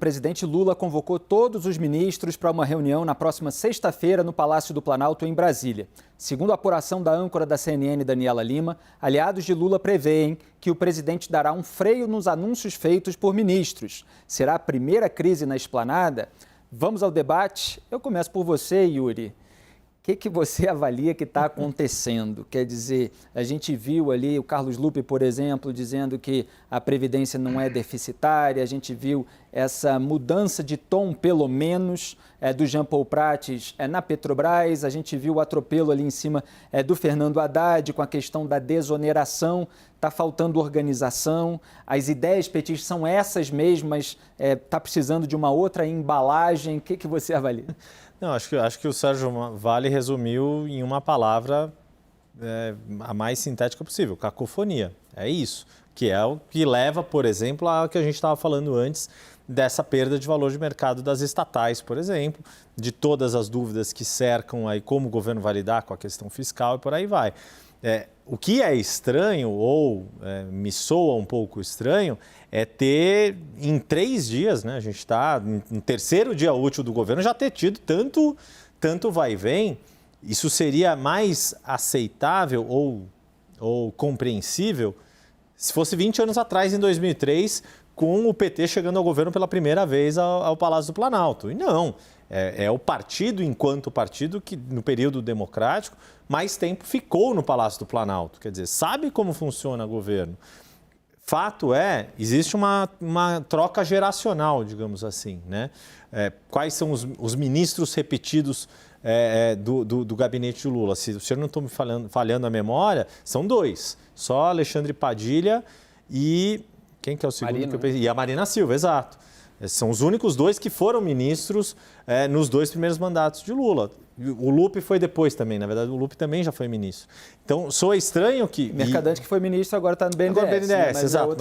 presidente Lula convocou todos os ministros para uma reunião na próxima sexta-feira no Palácio do Planalto, em Brasília. Segundo a apuração da âncora da CNN, Daniela Lima, aliados de Lula prevêem que o presidente dará um freio nos anúncios feitos por ministros. Será a primeira crise na esplanada? Vamos ao debate. Eu começo por você, Yuri. O que você avalia que está acontecendo? Quer dizer, a gente viu ali o Carlos Lupe, por exemplo, dizendo que a Previdência não é deficitária, a gente viu essa mudança de tom, pelo menos, do Jean Paul Prates na Petrobras, a gente viu o atropelo ali em cima do Fernando Haddad com a questão da desoneração, está faltando organização, as ideias petistas são essas mesmas, está precisando de uma outra embalagem, o que você avalia? Não, acho que o Sérgio Vale resumiu em uma palavra a mais sintética possível, cacofonia. É isso, que é o que leva, por exemplo, ao que a gente estava falando antes, dessa perda de valor de mercado das estatais, por exemplo, de todas as dúvidas que cercam aí como o governo vai lidar com a questão fiscal e por aí vai. O que é estranho, ou me soa um pouco estranho, é ter em 3 dias, né, a gente está no terceiro dia útil do governo, já ter tido tanto vai e vem. Isso seria mais aceitável ou compreensível se fosse 20 anos atrás, em 2003, com o PT chegando ao governo pela primeira vez ao Palácio do Planalto. E não, é o partido, enquanto partido, que no período democrático mais tempo ficou no Palácio do Planalto. Quer dizer, sabe como funciona o governo. Fato existe uma troca geracional, digamos assim, né? Quais são os ministros repetidos do gabinete de Lula? Se o senhor não está me falhando a memória, são 2. Só Alexandre Padilha e... Quem que é o segundo? Marina, que eu... E a Marina Silva, exato. São os únicos 2 que foram ministros nos 2 primeiros mandatos de Lula. O Lupe foi depois também, na verdade o Lupe também já foi ministro. Então, soa estranho que... Mercadante que foi ministro agora está no BNDES. Agora no BNDES, exato.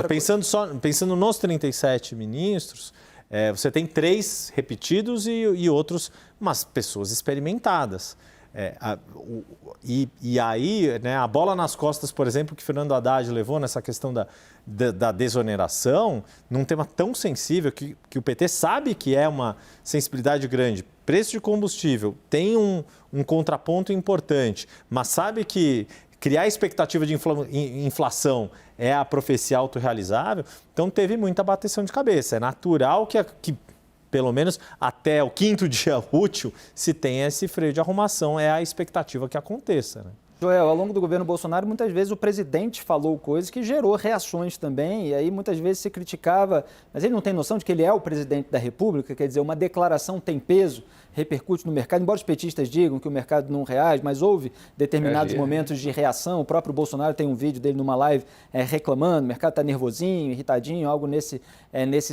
Pensando nos 37 ministros, você tem 3 repetidos e outros, mas pessoas experimentadas. E aí, né, a bola nas costas, por exemplo, que Fernando Haddad levou nessa questão da desoneração, num tema tão sensível que o PT sabe que é uma sensibilidade grande. Preço de combustível tem um contraponto importante, mas sabe que criar expectativa de inflação é a profecia autorrealizável, então teve muita bateção de cabeça. É natural que pelo menos até o 5º dia útil, se tem esse freio de arrumação, é a expectativa que aconteça, né? Joel, ao longo do governo Bolsonaro, muitas vezes o presidente falou coisas que gerou reações também, e aí muitas vezes se criticava, mas ele não tem noção de que ele é o presidente da República, quer dizer, uma declaração tem peso, repercute no mercado, embora os petistas digam que o mercado não reage, mas houve determinados momentos de reação, o próprio Bolsonaro tem um vídeo dele numa live reclamando, o mercado está nervosinho, irritadinho, algo nesse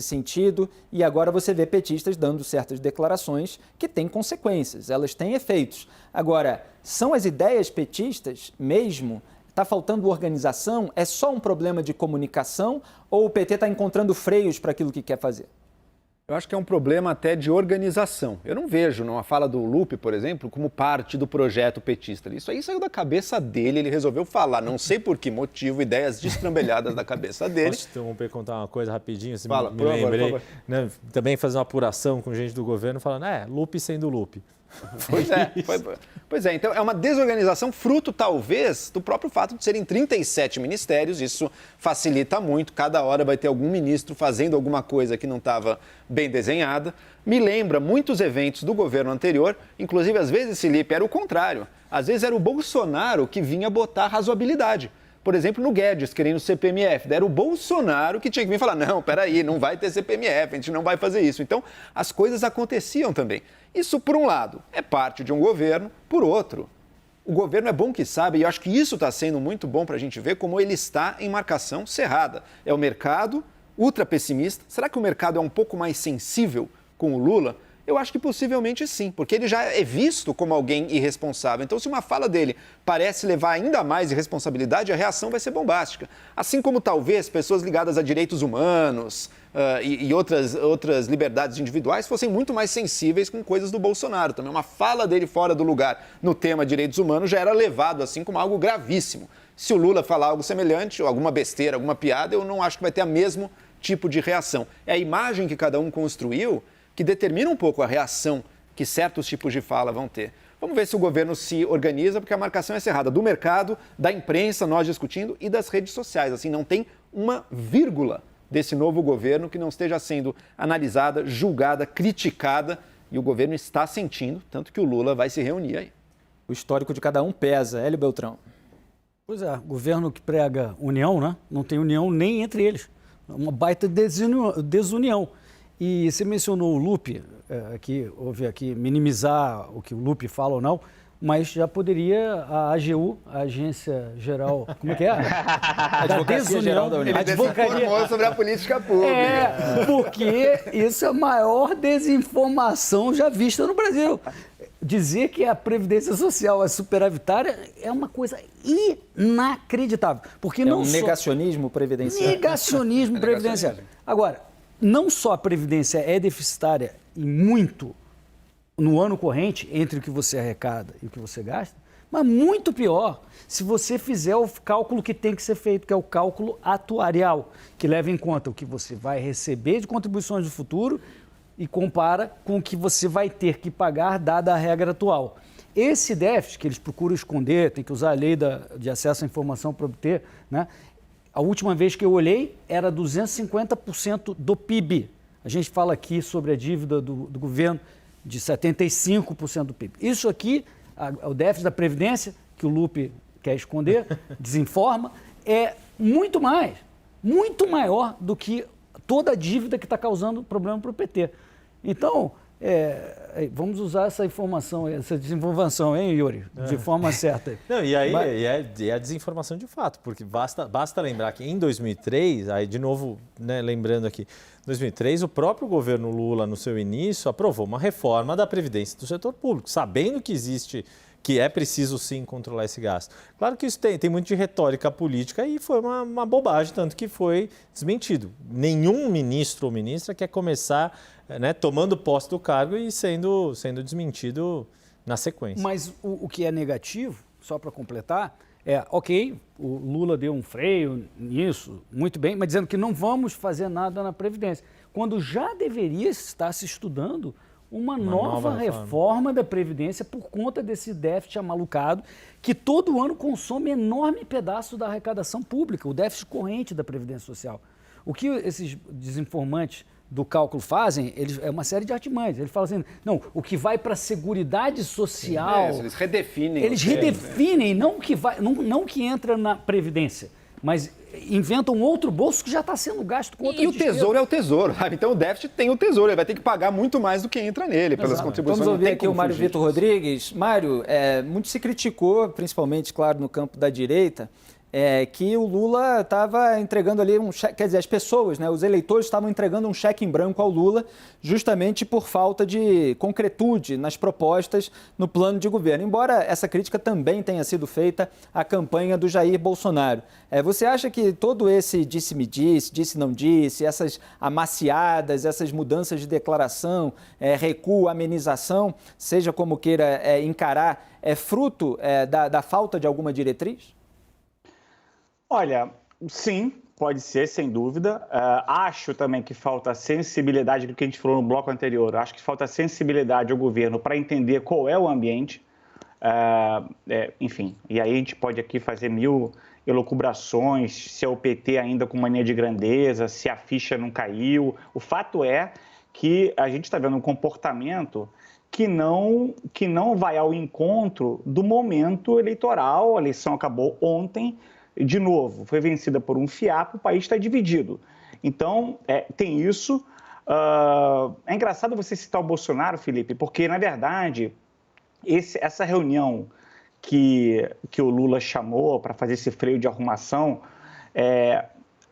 sentido, e agora você vê petistas dando certas declarações que têm consequências, elas têm efeitos. Agora, são as ideias petistas mesmo? Está faltando organização? É só um problema de comunicação ou o PT está encontrando freios para aquilo que quer fazer? Eu acho que é um problema até de organização. Eu não vejo numa fala do Lupe, por exemplo, como parte do projeto petista. Isso aí saiu da cabeça dele, ele resolveu falar. Não sei por que motivo, ideias destrambelhadas da cabeça dele. Posso interromper, contar uma coisa rapidinho? Fala, me lembrei, né, também fazer uma apuração com gente do governo, falando, Lupe sendo Lupe. Pois é, então é uma desorganização fruto, talvez, do próprio fato de serem 37 ministérios, isso facilita muito, cada hora vai ter algum ministro fazendo alguma coisa que não estava bem desenhada. Me lembra muitos eventos do governo anterior, inclusive às vezes, Felipe, era o contrário, às vezes era o Bolsonaro que vinha botar razoabilidade. Por exemplo, no Guedes, querendo CPMF, era o Bolsonaro que tinha que vir falar, não, peraí, não vai ter CPMF, a gente não vai fazer isso. Então, as coisas aconteciam também. Isso, por um lado, é parte de um governo, por outro, o governo é bom que sabe, e eu acho que isso está sendo muito bom para a gente ver como ele está em marcação cerrada. É o mercado ultra pessimista. Será que o mercado é um pouco mais sensível com o Lula? Eu acho que possivelmente sim, porque ele já é visto como alguém irresponsável. Então, se uma fala dele parece levar ainda mais irresponsabilidade, a reação vai ser bombástica. Assim como talvez pessoas ligadas a direitos humanos e outras liberdades individuais fossem muito mais sensíveis com coisas do Bolsonaro. Também uma fala dele fora do lugar no tema direitos humanos já era levado assim como algo gravíssimo. Se o Lula falar algo semelhante, ou alguma besteira, alguma piada, eu não acho que vai ter a mesma tipo de reação. É a imagem que cada um construiu que determina um pouco a reação que certos tipos de fala vão ter. Vamos ver se o governo se organiza, porque a marcação é cerrada do mercado, da imprensa, nós discutindo, e das redes sociais. Assim, não tem uma vírgula desse novo governo que não esteja sendo analisada, julgada, criticada, e o governo está sentindo, tanto que o Lula vai se reunir aí. O histórico de cada um pesa. Hélio Beltrão. Pois é, governo que prega união, né? Não tem união nem entre eles. Uma baita desunião. E você mencionou o Lupe, que houve aqui minimizar o que o Lupe fala ou não, mas já poderia a AGU, a Agência Geral, como é que é? A Advocacia Geral da União. Ele desinformou sobre a política pública. Porque isso é a maior desinformação já vista no Brasil. Dizer que a Previdência Social é superavitária é uma coisa inacreditável. Porque não negacionismo previdenciário. Negacionismo previdenciário. Agora, não só a Previdência é deficitária e muito no ano corrente, entre o que você arrecada e o que você gasta, mas muito pior se você fizer o cálculo que tem que ser feito, que é o cálculo atuarial, que leva em conta o que você vai receber de contribuições do futuro e compara com o que você vai ter que pagar, dada a regra atual. Esse déficit que eles procuram esconder, tem que usar a lei de acesso à informação para obter, né? A última vez que eu olhei era 250% do PIB. A gente fala aqui sobre a dívida do governo de 75% do PIB. Isso aqui, o déficit da Previdência, que o Lupe quer esconder, desinforma, é muito maior do que toda a dívida que está causando problema para o PT. Então, vamos usar essa informação, essa desinformação, hein, Yuri? De forma certa. Não, e a desinformação de fato, porque basta lembrar que em 2003, aí de novo, né, lembrando aqui, em 2003 o próprio governo Lula, no seu início, aprovou uma reforma da Previdência do setor público, sabendo que é preciso sim controlar esse gasto. Claro que isso tem muito de retórica política e foi uma bobagem, tanto que foi desmentido. Nenhum ministro ou ministra quer começar, né, tomando posse do cargo e sendo desmentido na sequência. Mas o que é negativo, só para completar, o Lula deu um freio nisso, muito bem, mas dizendo que não vamos fazer nada na Previdência, quando já deveria estar se estudando uma nova reforma da Previdência por conta desse déficit amalucado que todo ano consome enorme pedaço da arrecadação pública, o déficit corrente da Previdência Social. O que esses desinformantes do cálculo fazem, é uma série de artimanhas. Eles falam assim, não, o que vai para a Seguridade Social... Eles redefinem. Eles redefinem, não o que entra na Previdência, mas inventam um outro bolso que já está sendo gasto com outra despesa. E o tesouro é o tesouro, sabe? Então o déficit tem o tesouro, ele vai ter que pagar muito mais do que entra nele, pelas contribuições. Vamos ouvir aqui o Mário Vitor Rodrigues. Mário, muito se criticou, principalmente, claro, no campo da direita, que o Lula estava entregando ali um cheque, quer dizer, as pessoas, né, os eleitores estavam entregando um cheque em branco ao Lula justamente por falta de concretude nas propostas no plano de governo, embora essa crítica também tenha sido feita à campanha do Jair Bolsonaro. Você acha que todo esse disse-me-disse, disse-não disse, essas amaciadas, essas mudanças de declaração, recuo, amenização, seja como queira encarar, é fruto da falta de alguma diretriz? Olha, sim, pode ser, sem dúvida. Acho também que falta sensibilidade do que a gente falou no bloco anterior. Acho que falta sensibilidade ao governo para entender qual é o ambiente. Enfim, e aí a gente pode aqui fazer mil elucubrações, se é o PT ainda com mania de grandeza, se a ficha não caiu. O fato é que a gente está vendo um comportamento que não vai ao encontro do momento eleitoral. A eleição acabou ontem. De novo, foi vencida por um fiapo, o país está dividido. Então, tem isso. É engraçado você citar o Bolsonaro, Felipe, porque, na verdade, essa reunião que o Lula chamou para fazer esse freio de arrumação,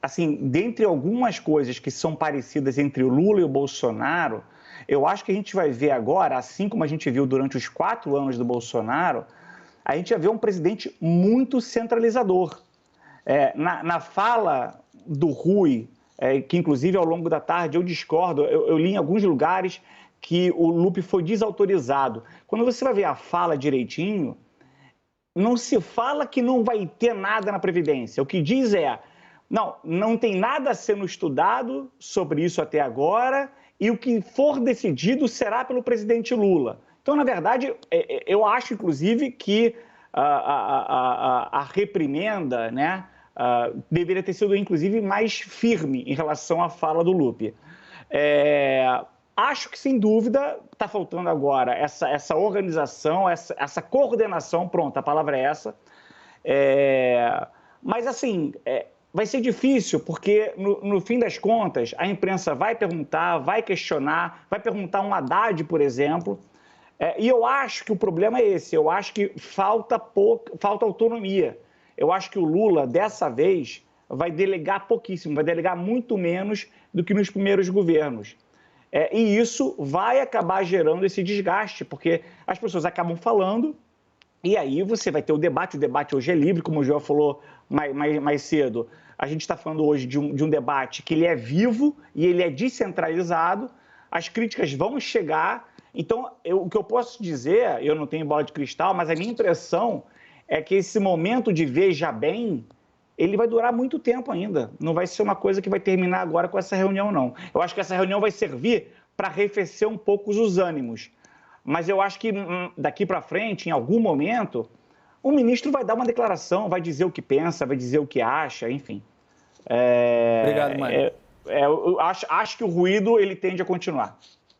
assim, dentre algumas coisas que são parecidas entre o Lula e o Bolsonaro, eu acho que a gente vai ver agora, assim como a gente viu durante os 4 anos do Bolsonaro, a gente vai ver um presidente muito centralizador. Na fala do Rui, que inclusive ao longo da tarde eu discordo, eu li em alguns lugares que o Lupe foi desautorizado. Quando você vai ver a fala direitinho, não se fala que não vai ter nada na Previdência. O que diz não tem nada sendo estudado sobre isso até agora e o que for decidido será pelo presidente Lula. Então, na verdade, eu acho, inclusive, que a reprimenda, né, deveria ter sido, inclusive, mais firme em relação à fala do Lupi. Acho que, sem dúvida, está faltando agora essa organização, essa coordenação, pronto, a palavra é essa. Mas, assim, vai ser difícil, porque, no fim das contas, a imprensa vai perguntar, vai questionar, vai perguntar um Haddad, por exemplo. E eu acho que o problema é esse, eu acho que falta autonomia. Eu acho que o Lula, dessa vez, vai delegar pouquíssimo, vai delegar muito menos do que nos primeiros governos. E isso vai acabar gerando esse desgaste, porque as pessoas acabam falando e aí você vai ter o debate hoje é livre, como o Joel falou mais cedo. A gente está falando hoje de um debate que ele é vivo e ele é descentralizado, as críticas vão chegar. Então, o que eu posso dizer, eu não tenho bola de cristal, mas a minha impressão é que esse momento de veja bem, ele vai durar muito tempo ainda. Não vai ser uma coisa que vai terminar agora com essa reunião, não. Eu acho que essa reunião vai servir para arrefecer um pouco os ânimos. Mas eu acho que daqui para frente, em algum momento, o ministro vai dar uma declaração, vai dizer o que pensa, vai dizer o que acha, enfim. Obrigado, Mário. Eu acho que o ruído ele tende a continuar.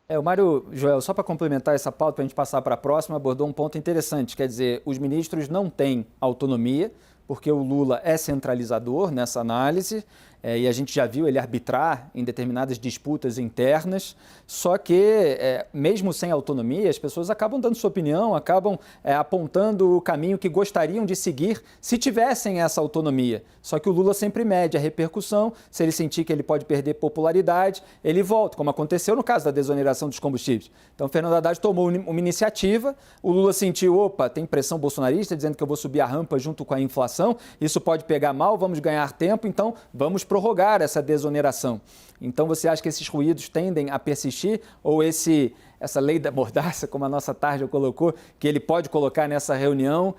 O Mário, Joel, só para complementar essa pauta, para a gente passar para a próxima, abordou um ponto interessante. Quer dizer, os ministros não têm autonomia, porque o Lula é centralizador nessa análise, e a gente já viu ele arbitrar em determinadas disputas internas, só que, mesmo sem autonomia, as pessoas acabam dando sua opinião, acabam apontando o caminho que gostariam de seguir se tivessem essa autonomia. Só que o Lula sempre mede a repercussão, se ele sentir que ele pode perder popularidade, ele volta, como aconteceu no caso da desoneração dos combustíveis. Então, o Fernando Haddad tomou uma iniciativa, o Lula sentiu, opa, tem pressão bolsonarista dizendo que eu vou subir a rampa junto com a inflação, isso pode pegar mal, vamos ganhar tempo, então vamos prorrogar essa desoneração. Então, você acha que esses ruídos tendem a persistir ou essa lei da mordaça, como a nossa Tarja colocou, que ele pode colocar nessa reunião,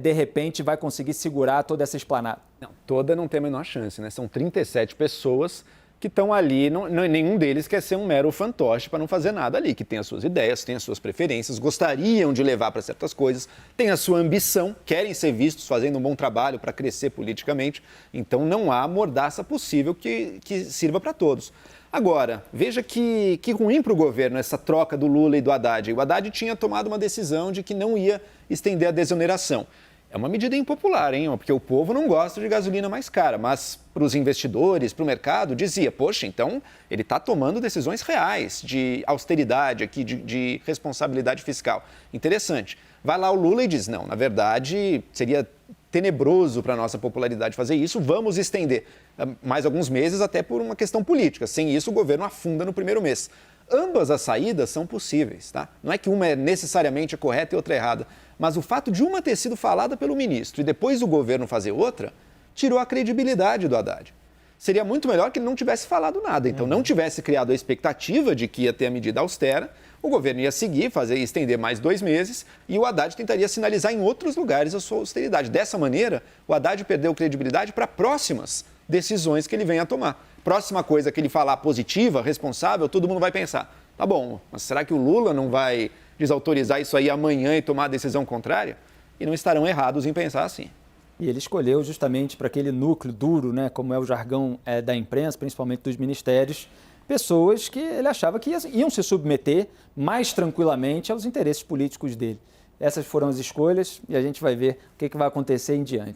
de repente vai conseguir segurar toda essa esplanada? Não, toda não tem a menor chance, né? São 37 pessoas que estão ali, nenhum deles quer ser um mero fantoche para não fazer nada ali, que tem as suas ideias, tem as suas preferências, gostariam de levar para certas coisas, tem a sua ambição, querem ser vistos fazendo um bom trabalho para crescer politicamente, então não há mordaça possível que sirva para todos. Agora, veja que ruim para o governo essa troca do Lula e do Haddad. O Haddad tinha tomado uma decisão de que não ia estender a desoneração. É uma medida impopular, hein? Porque o povo não gosta de gasolina mais cara, mas para os investidores, para o mercado, dizia, poxa, então ele está tomando decisões reais de austeridade aqui, de responsabilidade fiscal. Interessante. Vai lá o Lula e diz, não, na verdade seria tenebroso para a nossa popularidade fazer isso, vamos estender mais alguns meses até por uma questão política. Sem isso o governo afunda no primeiro mês. Ambas as saídas são possíveis, tá? Não é que uma é necessariamente a correta e outra errada, mas o fato de uma ter sido falada pelo ministro e depois o governo fazer outra, tirou a credibilidade do Haddad. Seria muito melhor que ele não tivesse falado nada, então não tivesse criado a expectativa de que ia ter a medida austera, o governo ia seguir, estender mais 2 meses e o Haddad tentaria sinalizar em outros lugares a sua austeridade. Dessa maneira, o Haddad perdeu credibilidade para próximas decisões que ele venha a tomar. Próxima coisa que ele falar positiva, responsável, todo mundo vai pensar, tá bom, mas será que o Lula não vai desautorizar isso aí amanhã e tomar a decisão contrária? E não estarão errados em pensar assim. E ele escolheu justamente para aquele núcleo duro, né, como é o jargão da imprensa, principalmente dos ministérios, pessoas que ele achava que iam se submeter mais tranquilamente aos interesses políticos dele. Essas foram as escolhas e a gente vai ver o que vai acontecer em diante.